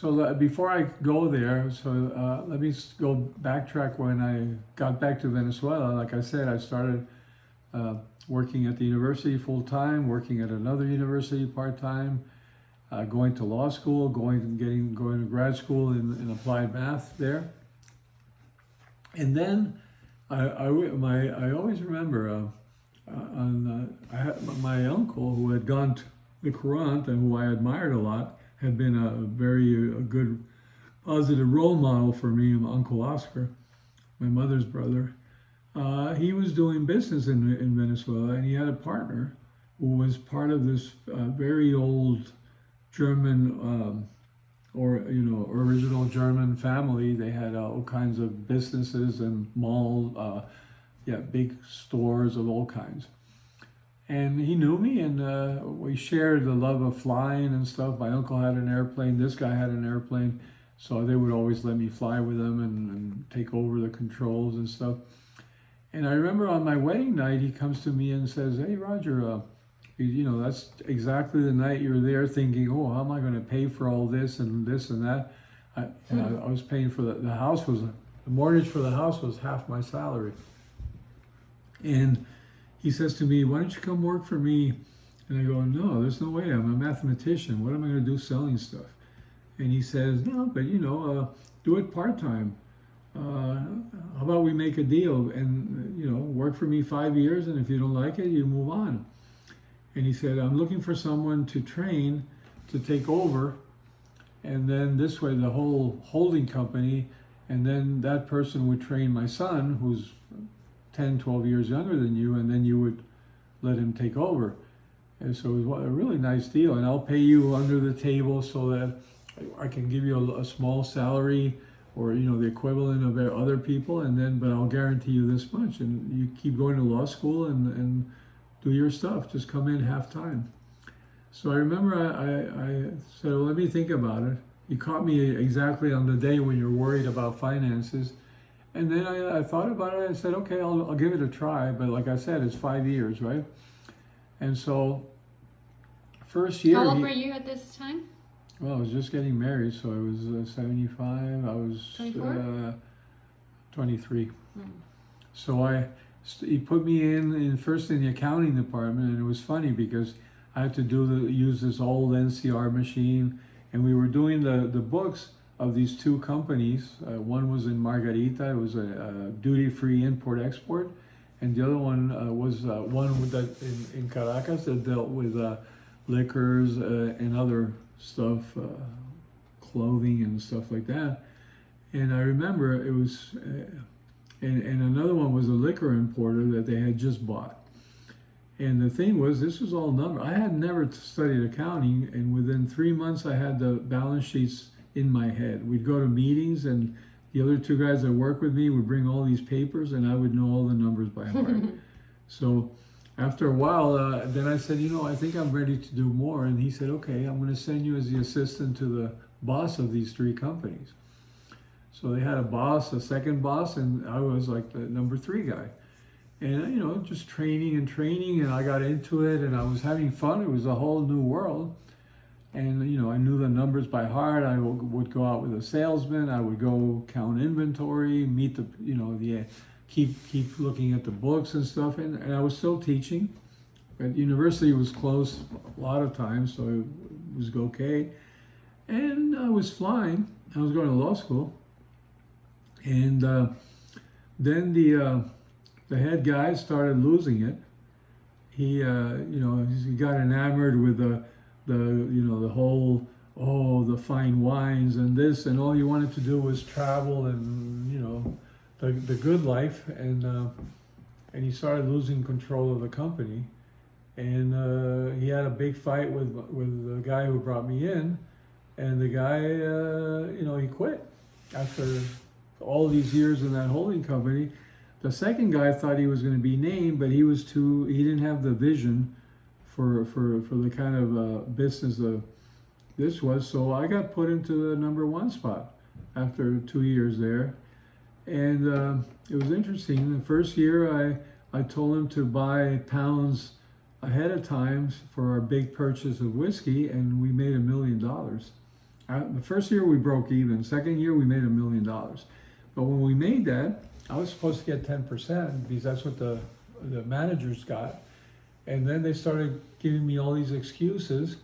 before I go there, let me go backtrack when I got back to Venezuela. Like I said, I started working at the university full time, working at another university part time, going to law school, going to grad school in applied math there. And then I always remember I had my uncle who had gone to the Courant and who I admired a lot, had been a very good positive role model for me, my Uncle Oscar, my mother's brother. He was doing business in Venezuela, and he had a partner who was part of this very old German original German family. They had all kinds of businesses and malls, big stores of all kinds. And he knew me, and we shared the love of flying and stuff. My uncle had an airplane, this guy had an airplane, so they would always let me fly with them and take over the controls and stuff. And I remember on my wedding night, he comes to me and says, "Hey, Roger, that's exactly the night you're there thinking, oh, how am I going to pay for all this and that?" I was paying for the mortgage for the house was half my salary. And he says to me, "Why don't you come work for me?" And I go, "No, there's no way. I'm a mathematician. What am I going to do selling stuff?" And he says, "No, but do it part-time. How about we make a deal and, work for me 5 years, and if you don't like it, you move on." And he said, "I'm looking for someone to train to take over, and then this way the whole holding company, and then that person would train my son, who's 10, 12 years younger than you, and then you would let him take over." And so it was a really nice deal, and I'll pay you under the table so that I can give you a small salary or the equivalent of other people, but I'll guarantee you this much, and you keep going to law school and do your stuff. Just come in half time. So I remember I said, "Well, let me think about it." He caught me exactly on the day when you're worried about finances. And then I thought about it and said, "Okay, I'll give it a try." But like I said, it's 5 years, right? And so first year. How old were you at this time? Well, I was just getting married, so I was 75. I was 23. So he put me in first in the accounting department, and it was funny because I had to use this old NCR machine, and we were doing the books of these two companies. One was in Margarita, it was a duty-free import-export, and the other one was one in Caracas that dealt with liquors and other stuff, clothing and stuff like that. And I remember it was, and another one was a liquor importer that they had just bought. And the thing was, this was all number. I had never studied accounting, and within 3 months I had the balance sheets in my head. We'd go to meetings, and the other two guys that worked with me would bring all these papers, and I would know all the numbers by heart. So after a while, then I said, I think I'm ready to do more. And he said, "Okay, I'm going to send you as the assistant to the boss of these three companies." So they had a boss, a second boss, and I was like the number 3 guy. And, just training, and I got into it, and I was having fun. It was a whole new world. And, I knew the numbers by heart. I would go out with a salesman. I would go count inventory, meet keep looking at the books and stuff. And I was still teaching. But university was closed a lot of times, so it was okay. And I was flying. I was going to law school. And then the head guy started losing it. He got enamored with the whole, the fine wines and this, and all he wanted to do was travel and the good life, and he started losing control of the company, and he had a big fight with the guy who brought me in, and the guy he quit after all these years in that holding company. The second guy thought he was going to be named, but he didn't have the vision for the kind of business this was. So I got put into the number 1 spot after 2 years there. And it was interesting. The first year I told him to buy pounds ahead of time for our big purchase of whiskey, and we made $1 million The first year we broke even. Second year we made $1 million. But when we made that, I was supposed to get 10% because that's what the managers got. And then they started giving me all these excuses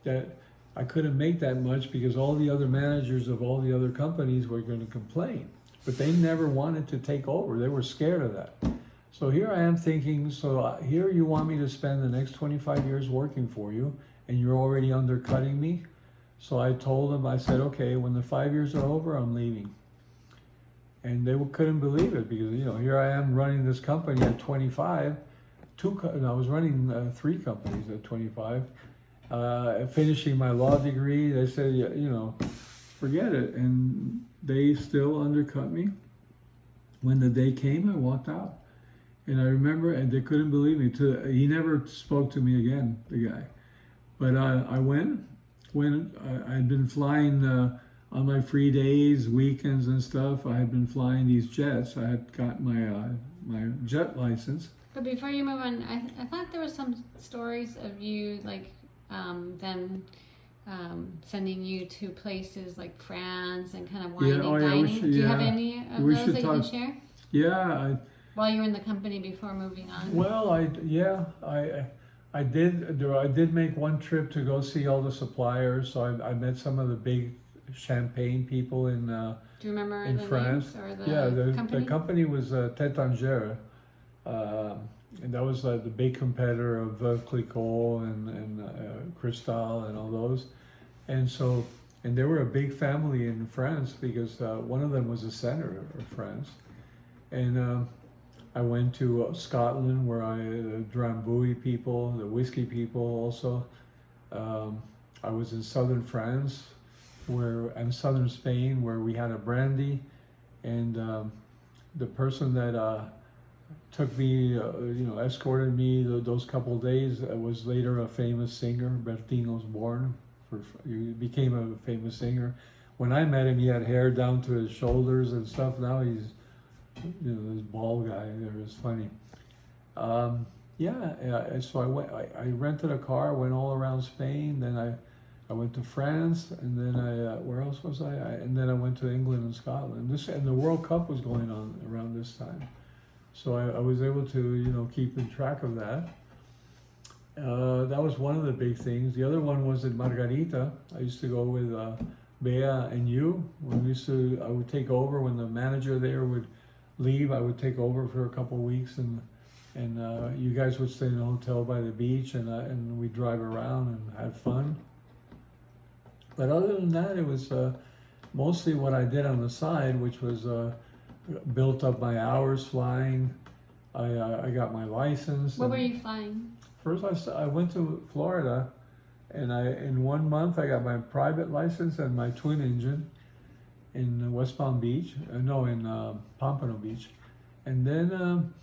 that I couldn't make that much because all the other managers of all the other companies were going to complain. But they never wanted to take over. They were scared of that. So here I am thinking, so here you want me to spend the next 25 years working for you, and you're already undercutting me? So I told them, I said, okay, when the 5 years are over, I'm leaving. And they couldn't believe it because, you know, here I am running this company at 25. I was running 3 companies at 25. Finishing my law degree, they said, you know, forget it. And they still undercut me. When the day came, I walked out. And I remember, and they couldn't believe me. He never spoke to me again, the guy. But I went. When I'd been flying on my free days, weekends and stuff, I had been flying these jets. I had got my jet license. But before you move on, I thought there was some stories of you, like, them sending you to places like France and kind of wine and dining. Do you have any of those that you can share? Yeah. While you were in the company before moving on? Well, I did make one trip to go see all the suppliers. So I met some of the big champagne people in Do you remember in the France. Names or the company? The company was Tétangère, and that was the big competitor of Veuve Clicquot and Cristal and all those. And so, and they were a big family in France because one of them was a senator of France. And I went to Scotland where the Drambuie people, the whiskey people also. I was in southern France and southern Spain where we had a brandy. And the person that took me, escorted me those couple of days was later a famous singer, Bertin Osborne. He became a famous singer. When I met him, he had hair down to his shoulders and stuff. Now he's, this bald guy there is funny. So I rented a car, went all around Spain, then I went to France, and then where else was I? And then I went to England and Scotland. And the World Cup was going on around this time. So I was able to, keep in track of that. That was one of the big things. The other one was in Margarita. I used to go with Bea and you. I would take over when the manager there would leave. I would take over for a couple of weeks, and you guys would stay in a hotel by the beach, and we'd drive around and have fun. But other than that, it was mostly what I did on the side, which was built up my hours flying. I got my license. What were you flying? First, I went to Florida, and in 1 month I got my private license and my twin engine in West Palm Beach. In Pompano Beach, and then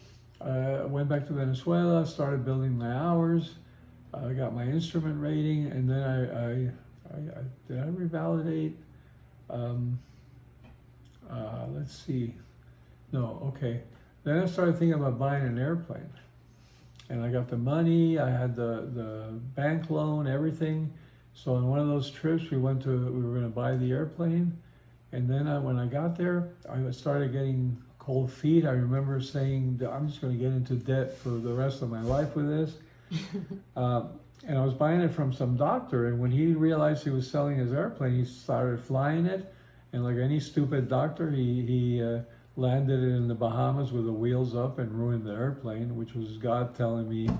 I went back to Venezuela, started building my hours. I got my instrument rating, and then did I revalidate? Let's see. No, okay. Then I started thinking about buying an airplane. And I got the money, I had the bank loan, everything. So on one of those trips, we were going to buy the airplane. And then when I got there, I started getting cold feet. I remember saying, I'm just going to get into debt for the rest of my life with this. And I was buying it from some doctor. And when he realized he was selling his airplane, he started flying it. And like any stupid doctor, he landed it in the Bahamas with the wheels up and ruined the airplane, which was God telling me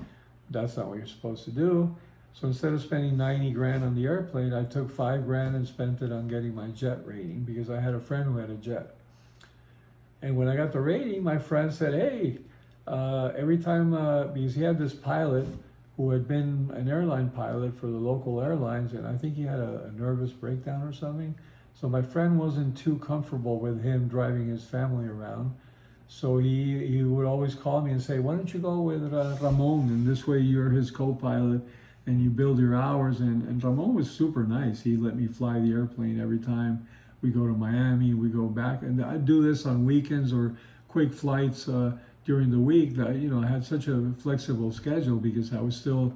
that's not what you're supposed to do. So instead of spending 90 grand on the airplane, I took 5 grand and spent it on getting my jet rating because I had a friend who had a jet. And when I got the rating, my friend said, hey, every time, because he had this pilot who had been an airline pilot for the local airlines, and I think he had a nervous breakdown or something. So my friend wasn't too comfortable with him driving his family around. So he would always call me and say, why don't you go with Ramon, and this way you're his co-pilot and you build your hours. And Ramon was super nice. He let me fly the airplane every time we go to Miami, we go back. And I do this on weekends or quick flights during the week. That, I had such a flexible schedule because I was still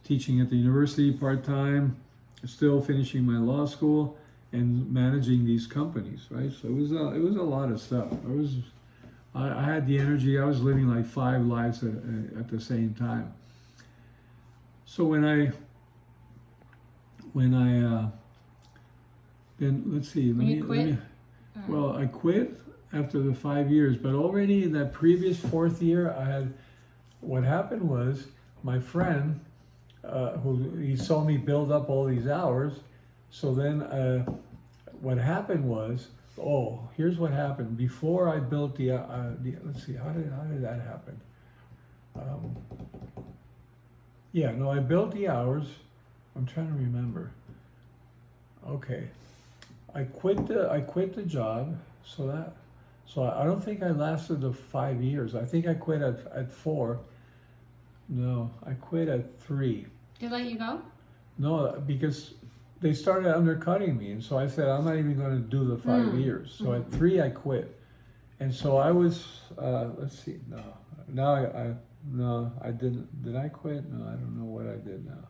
teaching at the university part-time, still finishing my law school, and managing these companies, right? So it was a lot of stuff. I had the energy. I was living like 5 lives at the same time. So when I then let's see. Well, I quit after the 5 years, but already in that previous 4th year, what happened was my friend, he saw me build up all these hours. So then what happened was, here's what happened. Before I built let's see, how did that happen? I built the hours. I'm trying to remember. Okay, I quit the job. So I don't think I lasted the 5 years. I think I quit at 4. No, I quit at 3. Did they let you go? No, because they started undercutting me, and so I said I'm not even going to do the 5 years. So at 3 I quit, and so I was. Let's see. No, I didn't. Did I quit? No, I don't know what I did now.